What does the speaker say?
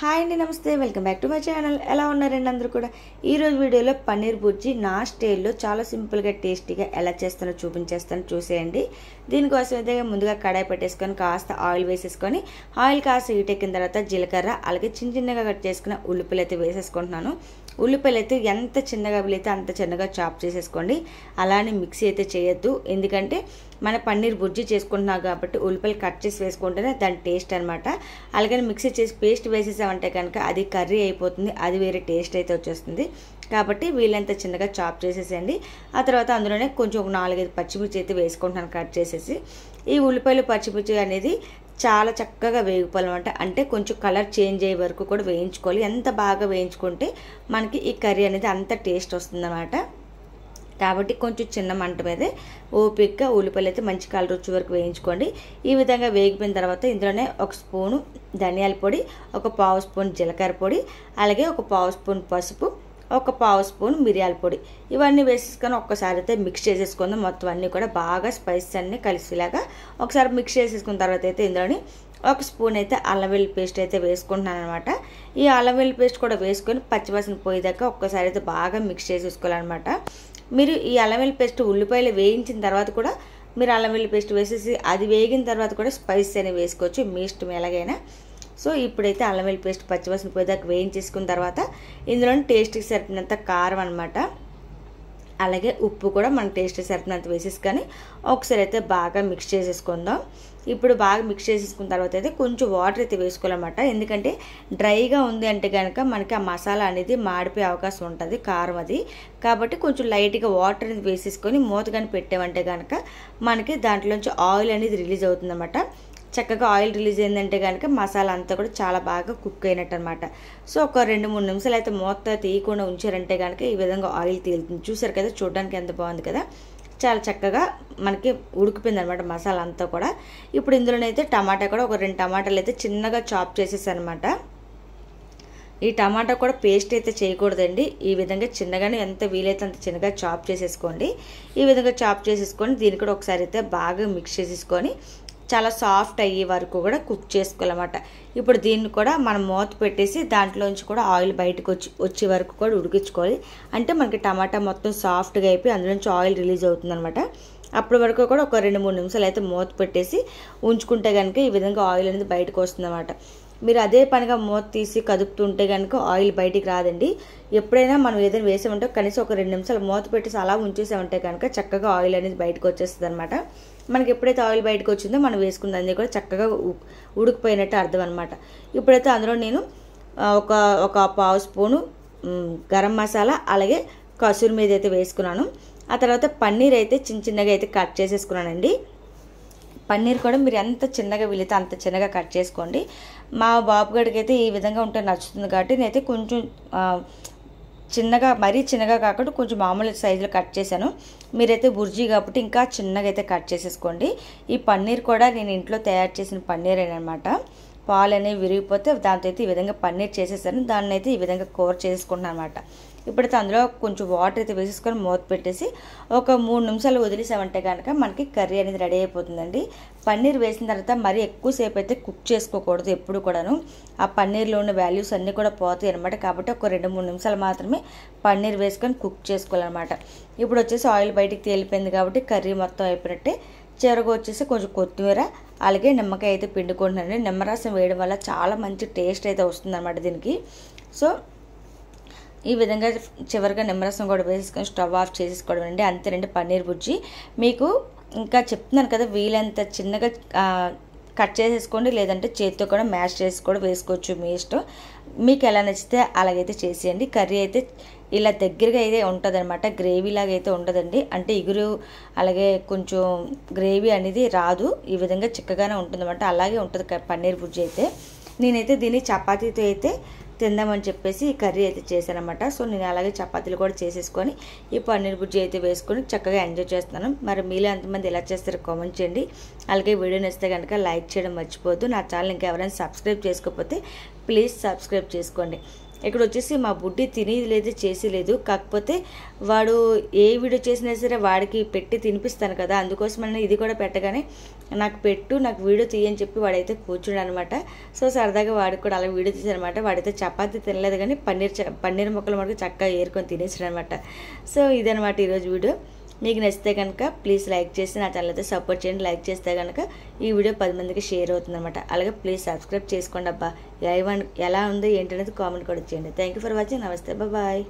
Hi అండి, నమస్తే. Welcome back to my channel. ఎలా ఉన్నారండి అందరూ కూడా? ఈరోజు వీడియోలో పన్నీర్ బుర్జీ నా స్టైల్లో చాలా సింపుల్గా టేస్టీగా ఎలా చేస్తానో చూపించేస్తాను, చూసేయండి. దీనికోసం అయితే ముందుగా కడాయి పెట్టేసుకొని కాస్త ఆయిల్ వేసేసుకొని ఆయిల్ కాస్త హీట్ ఎక్కిన తర్వాత జీలకర్ర అలాగే చిన్నగా కట్ చేసుకున్న ఉల్లిపాయలు అయితే వేసేసుకుంటున్నాను. ఉల్లిపాయలు అయితే ఎంత చిన్నగా వీలైతే అంత చిన్నగా చాప్ చేసేసుకోండి. అలానే మిక్సీ అయితే చేయొద్దు, ఎందుకంటే మన పన్నీర్ బుర్జీ చేసుకుంటున్నాం కాబట్టి ఉల్లిపాయలు కట్ చేసి వేసుకుంటేనే దాని టేస్ట్ అనమాట. అలాగే మిక్సీ చేసి పేస్ట్ వేసేసామంటే కనుక అది కర్రీ అయిపోతుంది, అది వేరే టేస్ట్ అయితే వచ్చేస్తుంది. కాబట్టి వీళ్ళంత చిన్నగా చాప్ చేసేసేయండి. ఆ తర్వాత అందులోనే కొంచెం ఒక 4-5 పచ్చిమిర్చి అయితే వేసుకుంటున్నాను కట్ చేసేసి. ఈ ఉల్లిపాయలు పచ్చిమిర్చి అనేది చాలా చక్కగా వేగిపోవాలన్నమాట. అంటే కొంచెం కలర్ చేంజ్ అయ్యే వరకు కూడా వేయించుకోవాలి. ఎంత బాగా వేయించుకుంటే మనకి ఈ కర్రీ అనేది అంత టేస్ట్ వస్తుందన్నమాట. కాబట్టి కొంచెం చిన్న మంట మీదే ఓపికగా ఉల్లిపాయలు అయితే మంచి కలర్ వచ్చే వరకు వేయించుకోండి. ఈ విధంగా వేగిపోయిన తర్వాత ఇందులోనే 1 స్పూను ధనియాల పొడి, 1/2 స్పూన్ జీలకర్ర పొడి, అలాగే 1/2 స్పూన్ పసుపు, 1/2 స్పూన్ మిరియాల పొడి ఇవన్నీ వేసేసుకొని ఒక్కసారి అయితే మిక్స్ చేసేసుకుందాం. మొత్తం అన్నీ కూడా బాగా స్పైసెస్ అన్నీ కలిసిలాగా ఒకసారి మిక్స్ చేసేసుకున్న తర్వాత అయితే ఇందులోని 1 స్పూన్ అయితే అల్లం వెల్లుల్లి పేస్ట్ అయితే వేసుకుంటున్నాను అనమాట. ఈ అల్లం వెల్లుల్లి పేస్ట్ కూడా వేసుకొని పచ్చివాసన పోయేదాకా ఒక్కసారి అయితే బాగా మిక్స్ చేసేసుకోవాలన్నమాట. మీరు ఈ అల్లం వెల్లుల్లి పేస్ట్ ఉల్లిపాయలు వేయించిన తర్వాత కూడా మీరు అల్లం వెల్లుల్లి పేస్ట్ వేసేసి అది వేగిన తర్వాత కూడా స్పైసెస్ అనేవి వేసుకోవచ్చు, మీ ఇష్టం ఎలాగైనా. సో ఇప్పుడైతే అల్లం వెల్లుల్లి పేస్ట్ పచ్చివాసన పోయేదాకా వేయించేసుకున్న తర్వాత ఇందులో టేస్ట్కి సరిపినంత కారం అనమాట, అలాగే ఉప్పు కూడా మన టేస్ట్ సరిపినంత వేసేసుకొని ఒకసారి అయితే బాగా మిక్స్ చేసేసుకుందాం. ఇప్పుడు బాగా మిక్స్ చేసేసుకున్న తర్వాత అయితే కొంచెం వాటర్ అయితే వేసుకోవాలన్నమాట. ఎందుకంటే డ్రైగా ఉంది అంటే కనుక మనకి ఆ మసాలా అనేది మాడిపోయే అవకాశం ఉంటుంది, కారం అది. కాబట్టి కొంచెం లైట్గా వాటర్ అనేది వేసేసుకొని మూత కానీ పెట్టామంటే కనుక మనకి దాంట్లోంచి ఆయిల్ అనేది రిలీజ్ అవుతుందన్నమాట. చక్కగా ఆయిల్ రిలీజ్ అయిందంటే కనుక మసాలా అంతా కూడా చాలా బాగా కుక్ అయినట్టు అనమాట. సో ఒక 2-3 నిమిషాలు అయితే మూత తీయకుండా ఉంచారంటే కనుక ఈ విధంగా ఆయిల్ తేలుతుంది. చూసారు కదా, చూడడానికి ఎంత బాగుంది కదా, చాలా చక్కగా మనకి ఉడికిపోయింది అనమాట మసాలా అంతా కూడా. ఇప్పుడు ఇందులోనైతే టమాటా కూడా ఒక 2 టమాటాలు అయితే చిన్నగా చాప్ చేసేసాను అనమాట. ఈ టమాటా కూడా పేస్ట్ అయితే చేయకూడదండి, ఈ విధంగా చిన్నగానే ఎంత వీలైతే అంత చిన్నగా చాప్ చేసేసుకోండి. ఈ విధంగా చాప్ చేసేసుకొని దీన్ని కూడా ఒకసారి అయితే బాగా మిక్స్ చేసేసుకొని చాలా సాఫ్ట్ అయ్యే వరకు కూడా కుక్ చేసుకోవాలన్నమాట. ఇప్పుడు దీన్ని కూడా మనం మూత పెట్టేసి దాంట్లోంచి కూడా ఆయిల్ బయటకు వచ్చే వరకు కూడా ఉడికించుకోవాలి. అంటే మనకి టమాటా మొత్తం సాఫ్ట్గా అయిపోయి అందులోంచి ఆయిల్ రిలీజ్ అవుతుందన్నమాట. అప్పటి వరకు కూడా ఒక 2-3 నిమిషాలు అయితే మూత పెట్టేసి ఉంచుకుంటే కనుక ఈ విధంగా ఆయిల్ అనేది బయటకు వస్తుందన్నమాట. మీరు అదే పనిగా మూత తీసి కదుపుతుంటే కనుక ఆయిల్ బయటికి రాదండి. ఎప్పుడైనా మనం ఏదైనా వేసామంటే కనీసం ఒక 2 నిమిషాలు మూత పెట్టేసి అలా ఉంచేసామంటే కనుక చక్కగా ఆయిల్ అనేది బయటకు వచ్చేస్తుంది అనమాట. మనకి ఎప్పుడైతే ఆయిల్ బయటకు వచ్చిందో మనం వేసుకుంది కూడా చక్కగా ఉడికిపోయినట్టు అర్థం అనమాట. ఇప్పుడైతే అందులో నేను ఒక 1/2 స్పూను గరం మసాలా అలాగే కసూరి మీద అయితే వేసుకున్నాను. ఆ తర్వాత పన్నీర్ అయితే చిన్నగా అయితే కట్ చేసేసుకున్నానండి. పన్నీర్ కూడా మీరు ఎంత చిన్నగా వీలైతే అంత చిన్నగా కట్ చేసుకోండి. మా బాబు గడికి అయితే ఈ విధంగా ఉంటే నచ్చుతుంది కాబట్టి నేనైతే కొంచెం చిన్నగా, మరీ చిన్నగా కాకుండా కొంచెం మామూలు సైజులో కట్ చేశాను. మీరైతే బుర్జీ కాబట్టి ఇంకా చిన్నగా అయితే కట్ చేసేసుకోండి. ఈ పన్నీర్ కూడా నేను ఇంట్లో తయారు చేసిన పన్నీర్ అనమాట. పాలు అనేవి విరిగిపోతే దాంతో అయితే ఈ విధంగా పన్నీర్ చేసేసాను. దాన్ని అయితే ఈ విధంగా కూర చేసుకుంటున్నాను అనమాట. ఇప్పుడైతే అందులో కొంచెం వాటర్ అయితే వేసేసుకొని మూత పెట్టేసి ఒక 3 నిమిషాలు వదిలేసామంటే కనుక మనకి కర్రీ అనేది రెడీ అయిపోతుందండి. పన్నీర్ వేసిన తర్వాత మరీ ఎక్కువసేపు అయితే కుక్ చేసుకోకూడదు ఎప్పుడు కూడాను. ఆ పన్నీర్లో ఉన్న వాల్యూస్ అన్నీ కూడా పోతాయి అనమాట. కాబట్టి ఒక 2-3 నిమిషాలు మాత్రమే పన్నీర్ వేసుకొని కుక్ చేసుకోవాలన్నమాట. ఇప్పుడు వచ్చేసి ఆయిల్ బయటికి తేలిపోయింది కాబట్టి కర్రీ మొత్తం అయిపోయినట్టే. చివరగా వచ్చేసి కొంచెం కొత్తిమీర అలాగే నిమ్మకాయ అయితే పిండుకుంటున్నాను. నిమ్మరసం వేయడం వల్ల చాలా మంచి టేస్ట్ అయితే వస్తుందన్నమాట దీనికి. సో ఈ విధంగా చివరిగా నిమ్మరసం కూడా వేసుకొని స్టవ్ ఆఫ్ చేసేసుకోవడం అండి. అంతేనండి పన్నీర్ బుర్జీ. మీకు ఇంకా చెప్తున్నాను కదా, వీలంత చిన్నగా కట్ చేసేసుకోండి, లేదంటే చేతితో కూడా మ్యాష్ చేసి కూడా వేసుకోవచ్చు, మీ ఇష్టం. మీకు ఎలా నచ్చితే అలాగైతే చేసేయండి. కర్రీ అయితే ఇలా దగ్గరగా అయితే ఉంటుంది అనమాట, గ్రేవీ లాగా అయితే ఉండదండి. అంటే ఇగురు అలాగే కొంచెం గ్రేవీ అనేది రాదు, ఈ విధంగా చిక్కగానే ఉంటుందన్నమాట. అలాగే ఉంటుంది పన్నీర్ బుర్జీ అయితే. నేనైతే దీన్ని చపాతీతో అయితే తిందామని చెప్పేసి ఈ కర్రీ అయితే చేశానమాట. సో నేను అలాగే చపాతీలు కూడా చేసేసుకొని ఈ పన్నీర్ బుర్జీ అయితే వేసుకొని చక్కగా ఎంజాయ్ చేస్తున్నాను. మరి మీలో ఎంతమంది ఎలా చేస్తారో కామెంట్ చేయండి. అలాగే వీడియో నచ్చితే కనుక లైక్ చేయడం మర్చిపోవద్దు. నా ఛానల్ ఇంకా ఎవరైనా సబ్స్క్రైబ్ చేసుకోకపోతే ప్లీజ్ సబ్స్క్రైబ్ చేసుకోండి. ఇక్కడ వచ్చేసి మా బుడ్డి తినేది లేదు, చేసి లేదు. కాకపోతే వాడు ఏ వీడియో చేసినా సరే వాడికి పెట్టి తినిపిస్తాను కదా, అందుకోసమని ఇది కూడా పెట్టగానే నాకు పెట్టు, నాకు వీడియో తీయని చెప్పి వాడైతే కూర్చున్నాడు అనమాట. సో సరదాగా వాడికి కూడా అలా వీడియో తీసానమాట. వాడైతే చపాతీ తినలేదు కానీ పన్నీర్ ముక్కలు మనకు చక్కగా ఏరుకొని తినేసాడు అనమాట. సో ఇదనమాట ఈరోజు వీడియో. మీకు నచ్చితే కనుక ప్లీజ్ లైక్ చేసి నా ఛానల్ అయితే సపోర్ట్ చేయండి. లైక్ చేస్తే కనుక ఈ వీడియో 10 మందికి షేర్ అవుతుందన్నమాట. అలాగే ప్లీజ్ సబ్స్క్రైబ్ చేసుకోండి అబ్బా. ఎలా ఉందో ఏంటనేది కామెంట్ కూడా చేయండి. Thank you for watching. నమస్తే, బాయ్.